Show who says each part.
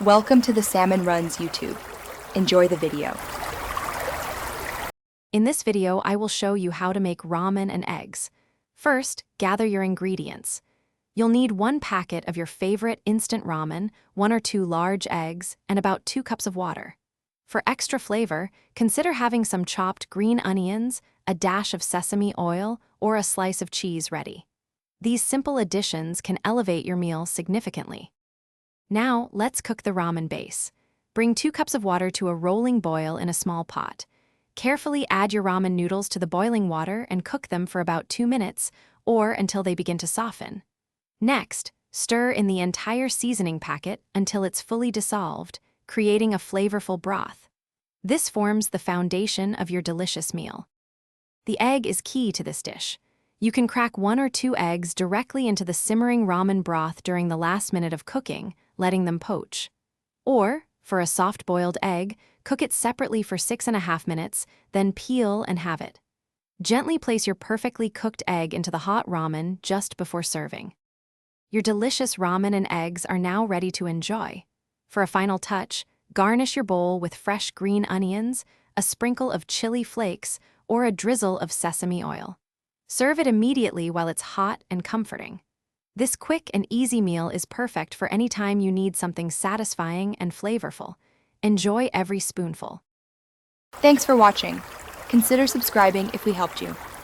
Speaker 1: Welcome to the Salmon Runs YouTube. Enjoy the video.
Speaker 2: In this video, I will show you how to make ramen and eggs. First, gather your ingredients. You'll need 1 packet of your favorite instant ramen, 1 or 2 large eggs, and about 2 cups of water. For extra flavor, consider having some chopped green onions, a dash of sesame oil, or a slice of cheese ready. These simple additions can elevate your meal significantly. Now, let's cook the ramen base. Bring 2 cups of water to a rolling boil in a small pot. Carefully add your ramen noodles to the boiling water and cook them for about 2 minutes, or until they begin to soften. Next, stir in the entire seasoning packet until it's fully dissolved, creating a flavorful broth. This forms the foundation of your delicious meal. The egg is key to this dish. You can crack 1 or 2 eggs directly into the simmering ramen broth during the last minute of cooking, letting them poach. Or, for a soft-boiled egg, cook it separately for 6.5 minutes, then peel and have it. Gently place your perfectly cooked egg into the hot ramen just before serving. Your delicious ramen and eggs are now ready to enjoy. For a final touch, garnish your bowl with fresh green onions, a sprinkle of chili flakes, or a drizzle of sesame oil. Serve it immediately while it's hot and comforting. This quick and easy meal is perfect for any time you need something satisfying and flavorful. Enjoy every spoonful.
Speaker 1: Thanks for watching. Consider subscribing if we helped you.